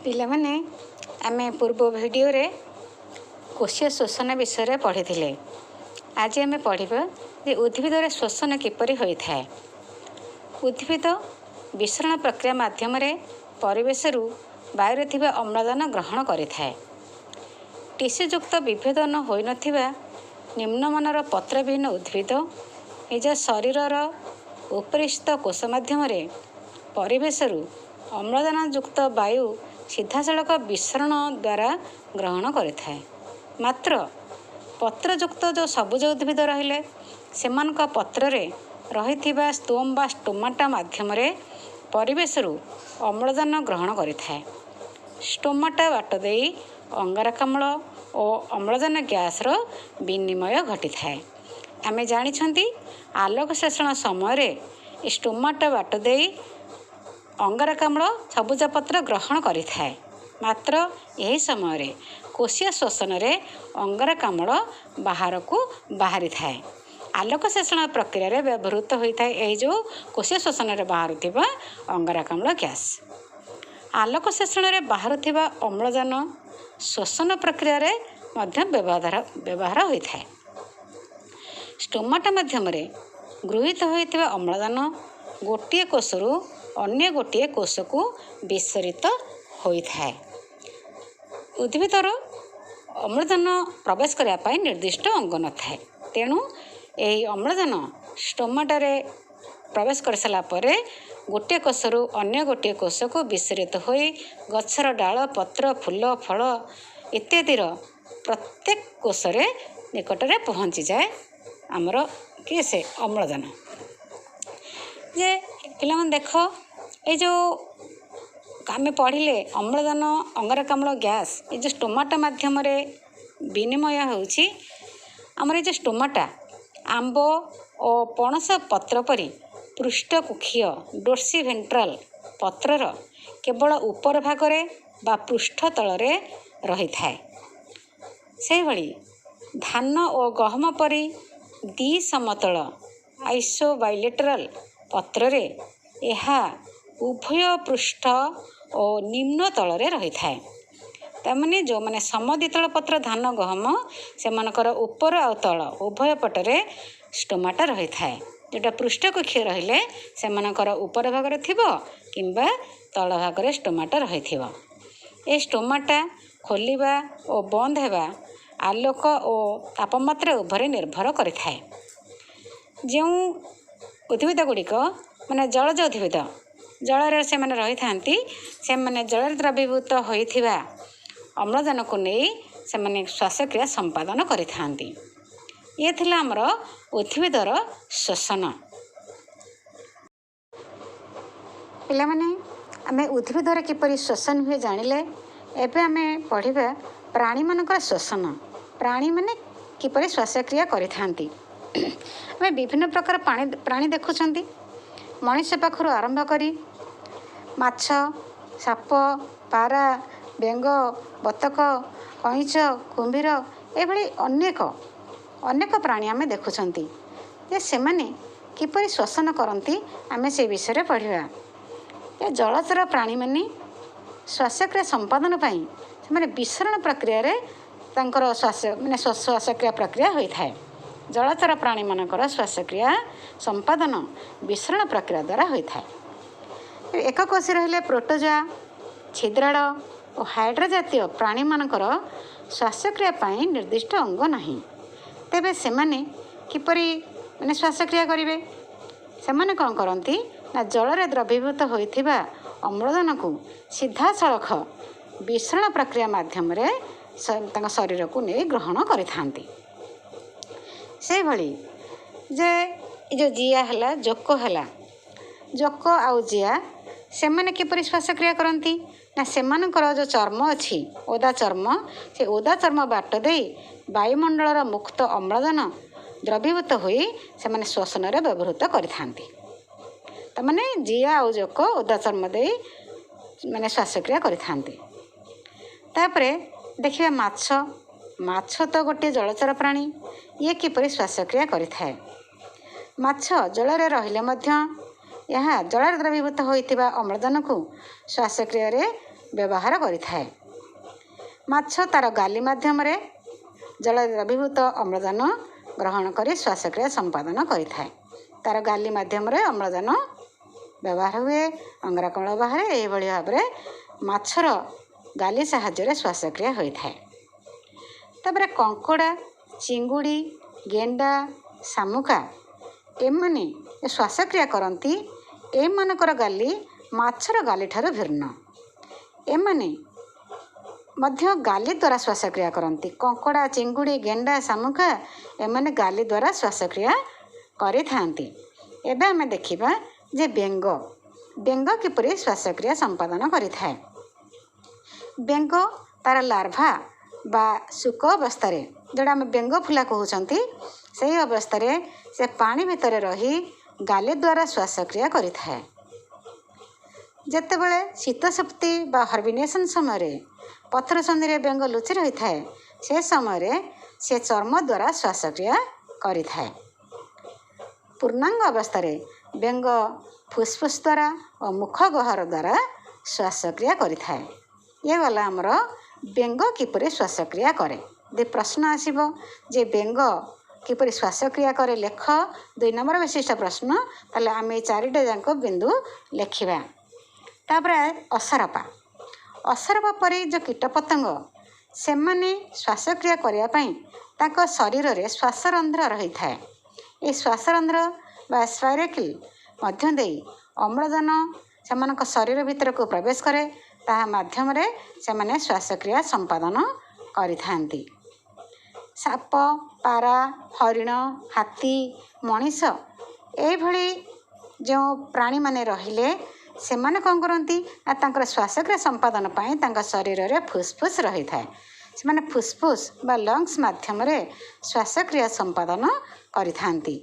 ପିଲାମାନେ ଆମେ ପୂର୍ବ ଭିଡ଼ିଓରେ କୋଷୀୟ ଶୋଷଣ ବିଷୟରେ ପଢ଼ିଥିଲେ। ଆଜି ଆମେ ପଢ଼ିବା ଯେ ଉଦ୍ଭିଦରେ ଶୋଷଣ କିପରି ହୋଇଥାଏ। ଉଦ୍ଭିଦ ବିସରଣ ପ୍ରକ୍ରିୟା ମାଧ୍ୟମରେ ପରିବେଶରୁ ବାୟୁରେ ଥିବା ଅମ୍ଳଜାନ ଗ୍ରହଣ କରିଥାଏ। ଟିସ୍ୟୁଯୁକ୍ତ ବିଭେଦନ ହୋଇନଥିବା ନିମ୍ନମାନର ପତ୍ରବିହୀନ ଉଦ୍ଭିଦ ନିଜ ଶରୀରର ଉପରିସ୍ଥ କୋଷ ମାଧ୍ୟମରେ ପରିବେଶରୁ ଅମ୍ଳଜାନଯୁକ୍ତ ବାୟୁ ସିଧାସଳଖ ବିସରଣ ଦ୍ୱାରା ଗ୍ରହଣ କରିଥାଏ। ମାତ୍ର ପତ୍ରଯୁକ୍ତ ଯେଉଁ ସବୁଜ ଉଦ୍ଭିଦ ରହିଲେ ସେମାନଙ୍କ ପତ୍ରରେ ରହିଥିବା ସ୍ତୋମ ବା ଷ୍ଟୋମାଟା ମାଧ୍ୟମରେ ପରିବେଶରୁ ଅମ୍ଳଜାନ ଗ୍ରହଣ କରିଥାଏ। ଷ୍ଟୋମାଟା ବାଟ ଦେଇ ଅଙ୍ଗାରକାମ୍ଳ ଓ ଅମ୍ଳଜାନ ଗ୍ୟାସର ବିନିମୟ ଘଟିଥାଏ। ଆମେ ଜାଣିଛନ୍ତି ଆଲୋକ ଶୋଷଣ ସମୟରେ ଷ୍ଟୋମାଟା ବାଟ ଦେଇ ଅଙ୍ଗାରକାମ୍ଳ ସବୁଜ ପତ୍ର ଗ୍ରହଣ କରିଥାଏ। ମାତ୍ର ଏହି ସମୟରେ କୋଷୀୟ ଶୋଷଣରେ ଅଙ୍ଗାରକାମ୍ଳ ବାହାରକୁ ବାହାରିଥାଏ। ଆଲୋକ ଶୋଷଣ ପ୍ରକ୍ରିୟାରେ ବ୍ୟବହୃତ ହୋଇଥାଏ ଏହି ଯେଉଁ କୋଷୀୟ ଶୋଷଣରେ ବାହାରୁଥିବା ଅଙ୍ଗାରକାମ୍ଳ ଗ୍ୟାସ୍। ଆଲୋକ ଶୋଷଣରେ ବାହାରୁଥିବା ଅମ୍ଳଜାନ ଶୋଷଣ ପ୍ରକ୍ରିୟାରେ ମଧ୍ୟ ବ୍ୟବହାର ହୋଇଥାଏ। ଷ୍ଟୋମାଟା ମାଧ୍ୟମରେ ଗୃହୀତ ହୋଇଥିବା ଅମ୍ଳଜାନ ଗୋଟିଏ କୋଷରୁ ଅନ୍ୟ ଗୋଟିଏ କୋଷକୁ ବିସରିତ ହୋଇଥାଏ। ଉଦ୍ଭିଦର ଅମ୍ଳଜାନ ପ୍ରବେଶ କରିବା ପାଇଁ ନିର୍ଦ୍ଦିଷ୍ଟ ଅଙ୍ଗ ନଥାଏ। ତେଣୁ ଏହି ଅମ୍ଳଜାନ ଷ୍ଟୋମାଟାରେ ପ୍ରବେଶ କରିସାରିଲା ପରେ ଗୋଟିଏ କୋଷରୁ ଅନ୍ୟ ଗୋଟିଏ କୋଷକୁ ବିସରିତ ହୋଇ ଗଛର ଡାଳ ପତ୍ର ଫୁଲ ଫଳ ଇତ୍ୟାଦିର ପ୍ରତ୍ୟେକ କୋଷରେ ନିକଟରେ ପହଞ୍ଚିଯାଏ ଆମର କିଏ ସେ ଅମ୍ଳଜାନ। ଯେ ପିଲାମାନେ ଦେଖ ଏଇ ଯେଉଁ ଆମେ ପଢ଼ିଲେ ଅମ୍ଳଜାନ ଅଙ୍ଗାରକାମ୍ଳ ଗ୍ୟାସ୍ ଏ ଯେଉଁ ଷ୍ଟୋମାଟା ମାଧ୍ୟମରେ ବିନିମୟ ହେଉଛି। ଆମର ଏ ଯେଉଁ ଷ୍ଟୋମାଟା ଆମ୍ବ ଓ ପଣସ ପତ୍ର ପରି ପୃଷ୍ଠକୁକ୍ଷୀୟ ଡୋର୍ସିଭେଣ୍ଟ୍ରାଲ ପତ୍ରର କେବଳ ଉପର ଭାଗରେ ବା ପୃଷ୍ଠ ତଳରେ ରହିଥାଏ। ସେହିଭଳି ଧାନ ଓ ଗହମ ପରି ଦ୍ୱିସମତଳ ଆଇସୋବାଇଲେଟରାଲ ପତ୍ରରେ ଏହା ଉଭୟ ପୃଷ୍ଠ ଓ ନିମ୍ନ ତଳରେ ରହିଥାଏ। ତାମାନେ ଯେଉଁମାନେ ସମଦ୍ୱିତଳ ପତ୍ର ଧାନ ଗହମ ସେମାନଙ୍କର ଉପର ଆଉ ତଳ ଉଭୟ ପଟରେ ଷ୍ଟୋମାଟା ରହିଥାଏ। ଯେଉଁଟା ପୃଷ୍ଠକକ୍ଷୀୟ ରହିଲେ ସେମାନଙ୍କର ଉପର ଭାଗରେ ଥିବ କିମ୍ବା ତଳ ଭାଗରେ ଷ୍ଟୋମାଟା ରହିଥିବ। ଏ ଷ୍ଟୋମାଟା ଖୋଲିବା ଓ ବନ୍ଦ ହେବା ଆଲୋକ ଓ ତାପମାତ୍ରା ଉପରେ ନିର୍ଭର କରିଥାଏ। ଯେଉଁ ଉଦ୍ଭିଦ ଗୁଡ଼ିକ ମାନେ ଜଳଜ ଉଦ୍ଭିଦ ଜଳରେ ସେମାନେ ରହିଥାନ୍ତି ସେମାନେ ଜଳରେ ଦ୍ରବୀଭୂତ ହୋଇଥିବା ଅମ୍ଳଜାନକୁ ନେଇ ସେମାନେ ଶ୍ୱାସକ୍ରିୟା ସମ୍ପାଦନ କରିଥାନ୍ତି। ଇଏ ଥିଲା ଆମର ଉଦ୍ଭିଦର ଶୋଷଣ। ପିଲାମାନେ ଆମେ ଉଦ୍ଭିଦରେ କିପରି ଶୋଷଣ ହୁଏ ଜାଣିଲେ। ଏବେ ଆମେ ପଢ଼ିବା ପ୍ରାଣୀମାନଙ୍କର ଶୋଷଣ। ପ୍ରାଣୀମାନେ କିପରି ଶ୍ୱାସକ୍ରିୟା କରିଥାନ୍ତି। ଆମେ ବିଭିନ୍ନ ପ୍ରକାର ପ୍ରାଣୀ ଦେଖୁଛନ୍ତି। ମଣିଷ ପାଖରୁ ଆରମ୍ଭ କରି ମାଛ ସାପ ପାରା ବେଙ୍ଗ ବତକ କଇଁଛ କୁମ୍ଭୀର ଏଭଳି ଅନେକ ପ୍ରାଣୀ ଆମେ ଦେଖୁଛନ୍ତି। ଯେ ସେମାନେ କିପରି ଶୋଷଣ କରନ୍ତି ଆମେ ସେ ବିଷୟରେ ପଢ଼ିବା। ଏ ଜଳଚର ପ୍ରାଣୀମାନେ ଶ୍ୱାସକ୍ରିୟା ସମ୍ପାଦନ ପାଇଁ ସେମାନେ ବିସରଣ ପ୍ରକ୍ରିୟାରେ ତାଙ୍କର ଶ୍ୱାସକ୍ରିୟା ପ୍ରକ୍ରିୟା ହୋଇଥାଏ। ଜଳଚର ପ୍ରାଣୀମାନଙ୍କର ଶ୍ୱାସକ୍ରିୟା ସମ୍ପାଦନ ବିସରଣ ପ୍ରକ୍ରିୟା ଦ୍ୱାରା ହୋଇଥାଏ। ଏକକୋଷୀ ରହିଲେ ପ୍ରୋଟୋଜୋଆ ଛିଦ୍ରାଳ ଓ ହାଇଡ୍ରା ଜାତୀୟ ପ୍ରାଣୀମାନଙ୍କର ଶ୍ୱାସକ୍ରିୟା ପାଇଁ ନିର୍ଦ୍ଦିଷ୍ଟ ଅଙ୍ଗ ନାହିଁ। ତେବେ ସେମାନେ କିପରି ଶ୍ୱାସକ୍ରିୟା କରିବେ। ସେମାନେ କ'ଣ କରନ୍ତି ନା ଜଳରେ ଦ୍ରବୀଭୂତ ହୋଇଥିବା ଅମ୍ଳଜାନକୁ ସିଧାସଳଖ ବିସରଣ ପ୍ରକ୍ରିୟା ମାଧ୍ୟମରେ ତାଙ୍କ ଶରୀରକୁ ନେଇ ଗ୍ରହଣ କରିଥାନ୍ତି। ସେହିଭଳି ଯେ ଏ ଯେଉଁ ଜିଆ ହେଲା ଜୋକ ହେଲା ଜୋକ ଆଉ ଜିଆ ସେମାନେ କିପରି ଶ୍ୱାସକ୍ରିୟା କରନ୍ତି ନା ସେମାନଙ୍କର ଯେଉଁ ଚର୍ମ ଅଛି ଓଦା ଚର୍ମ ସେ ଓଦା ଚର୍ମ ବାଟ ଦେଇ ବାୟୁମଣ୍ଡଳର ମୁକ୍ତ ଅମ୍ଳଜାନ ଦ୍ରବୀଭୂତ ହୋଇ ସେମାନେ ଶ୍ଵସନରେ ବ୍ୟବହୃତ କରିଥାନ୍ତି। ତାମାନେ ଜିଆ ଆଉ ଜୋକ ଓଦା ଚର୍ମ ଦେଇ ଶ୍ୱାସକ୍ରିୟା କରିଥାନ୍ତି। ତାପରେ ଦେଖିବା ମାଛ ତ ଗୋଟିଏ ଜଳଚର ପ୍ରାଣୀ। ଇଏ କିପରି ଶ୍ୱାସକ୍ରିୟା କରିଥାଏ। ମାଛ ଜଳରେ ରହିଲେ ମଧ୍ୟ ଏହା ଜଳରେ ଦ୍ରବୀଭୂତ ହୋଇଥିବା ଅମ୍ଳଜାନକୁ ଶ୍ୱାସକ୍ରିୟାରେ ବ୍ୟବହାର କରିଥାଏ। ମାଛ ତାର ଗାଲି ମାଧ୍ୟମରେ ଜଳରେ ଦ୍ରବୀଭୂତ ଅମ୍ଳଜାନ ଗ୍ରହଣ କରି ଶ୍ୱାସକ୍ରିୟା ସମ୍ପାଦନ କରିଥାଏ। ତାର ଗାଲି ମାଧ୍ୟମରେ ଅମ୍ଳଜାନ ବ୍ୟବହାର ହୁଏ, ଅଙ୍ଗାରକାମ୍ଳ ବାହାରେ। ଏହିଭଳି ଭାବରେ ମାଛର ଗାଲି ସାହାଯ୍ୟରେ ଶ୍ୱାସକ୍ରିୟା ହୋଇଥାଏ। ତାପରେ କଙ୍କଡ଼ା, ଚିଙ୍ଗୁଡ଼ି, ଗେଣ୍ଡା, ଶାମୁକା ଏମାନେ ଶ୍ୱାସକ୍ରିୟା କରନ୍ତି। ଏମାନଙ୍କର ଗାଲି ମାଛର ଗାଲିଠାରୁ ଭିନ୍ନ। ଏମାନେ ମଧ୍ୟ ଗାଲି ଦ୍ୱାରା ଶ୍ୱାସକ୍ରିୟା କରନ୍ତି। କଙ୍କଡ଼ା, ଚିଙ୍ଗୁଡ଼ି, ଗେଣ୍ଡା, ଶାମୁକା ଏମାନେ ଗାଲି ଦ୍ୱାରା ଶ୍ୱାସକ୍ରିୟା କରିଥାନ୍ତି। ଏବେ ଆମେ ଦେଖିବା ଯେ ବେଙ୍ଗ କିପରି ଶ୍ୱାସକ୍ରିୟା ସମ୍ପାଦନ କରିଥାଏ। ବେଙ୍ଗ ତାର ଲାର୍ଭା ବା ଶୁକ ଅବସ୍ଥାରେ, ଯେଉଁଟା ଆମେ ବେଙ୍ଗ ଫୁଲା କହୁଛନ୍ତି, ସେହି ଅବସ୍ଥାରେ ସେ ପାଣି ଭିତରେ ରହି ଗାଲି ଦ୍ୱାରା ଶ୍ୱାସକ୍ରିୟା କରିଥାଏ। ଯେତେବେଳେ ଶୀତଶକ୍ତି ବା ହର୍ବନେସନ୍ ସମୟରେ ପଥର ସନ୍ଧିରେ ବେଙ୍ଗ ଲୁଚି ରହିଥାଏ, ସେ ସମୟରେ ସେ ଚର୍ମ ଦ୍ୱାରା ଶ୍ୱାସକ୍ରିୟା କରିଥାଏ। ପୂର୍ଣ୍ଣାଙ୍ଗ ଅବସ୍ଥାରେ ବେଙ୍ଗ ଫୁସ୍ଫୁସ୍ ଦ୍ୱାରା ଓ ମୁଖ ଗହ୍ୱର ଦ୍ୱାରା ଶ୍ୱାସକ୍ରିୟା କରିଥାଏ। ଇଏ ଗଲା ଆମର ବେଙ୍ଗ କିପରି ଶ୍ୱାସକ୍ରିୟା କରେ। ଯଦି ପ୍ରଶ୍ନ ଆସିବ ଯେ ବେଙ୍ଗ କିପରି ଶ୍ୱାସକ୍ରିୟା କରେ ଲେଖ, 2 ନମ୍ବର ବିଶିଷ୍ଟ ପ୍ରଶ୍ନ, ତାହେଲେ ଆମେ ଏ 4ଟା ଯାକ ବିନ୍ଦୁ ଲେଖିବା। ତାପରେ ଅସରପା ପରି ଯେଉଁ କୀଟପତଙ୍ଗ, ସେମାନେ ଶ୍ୱାସକ୍ରିୟା କରିବା ପାଇଁ ତାଙ୍କ ଶରୀରରେ ଶ୍ୱାସରନ୍ଧ୍ର ରହିଥାଏ। ଏ ଶ୍ୱାସରନ୍ଧ୍ର ବା ସ୍ପାଇରାକିଲ୍ ମଧ୍ୟ ଦେଇ ଅମ୍ଳଜାନ ସେମାନଙ୍କ ଶରୀର ଭିତରକୁ ପ୍ରବେଶ କରେ। ତାହା ମାଧ୍ୟମରେ ସେମାନେ ଶ୍ୱାସକ୍ରିୟା ସମ୍ପାଦନ କରିଥାନ୍ତି। ସାପ, ପାରା, ହରିଣ, ହାତୀ, ମଣିଷ ଏଇଭଳି ଯେଉଁ ପ୍ରାଣୀମାନେ ରହିଲେ, ସେମାନେ କ'ଣ କରନ୍ତି ନା ତାଙ୍କର ଶ୍ୱାସକ୍ରିୟା ସମ୍ପାଦନ ପାଇଁ ତାଙ୍କ ଶରୀରରେ ଫୁସ୍ଫୁସ୍ ରହିଥାଏ। ସେମାନେ ଫୁସ୍ଫୁସ୍ ବା ଲଙ୍ଗସ୍ ମାଧ୍ୟମରେ ଶ୍ୱାସକ୍ରିୟା ସମ୍ପାଦନ କରିଥାନ୍ତି।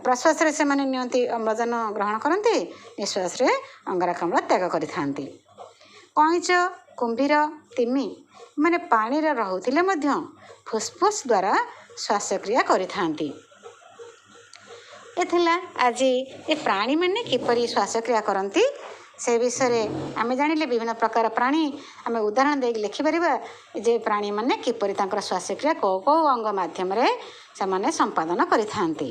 ପ୍ରଶ୍ୱାସରେ ସେମାନେ ନିଅନ୍ତି, ଅମ୍ଳଜାନ ଗ୍ରହଣ କରନ୍ତି, ନିଶ୍ୱାସରେ ଅଙ୍ଗାରକାମ୍ଳ ତ୍ୟାଗ କରିଥାନ୍ତି। କଇଁଚ, କୁମ୍ଭୀର, ତିମି ମାନେ ପାଣିରେ ରହୁଥିଲେ ମଧ୍ୟ ଫୁସ୍ଫୁସ୍ ଦ୍ୱାରା ଶ୍ୱାସକ୍ରିୟା କରିଥାନ୍ତି। ଏ ଥିଲା ଆଜି ଏ ପ୍ରାଣୀମାନେ କିପରି ଶ୍ୱାସକ୍ରିୟା କରନ୍ତି ସେ ବିଷୟରେ ଆମେ ଜାଣିଲେ। ବିଭିନ୍ନ ପ୍ରକାର ପ୍ରାଣୀ ଆମେ ଉଦାହରଣ ଦେଇକି ଲେଖିପାରିବା ଯେ ପ୍ରାଣୀମାନେ କିପରି ତାଙ୍କର ଶ୍ୱାସକ୍ରିୟା କେଉଁ ଅଙ୍ଗ ମାଧ୍ୟମରେ ସେମାନେ ସମ୍ପାଦନ କରିଥାନ୍ତି।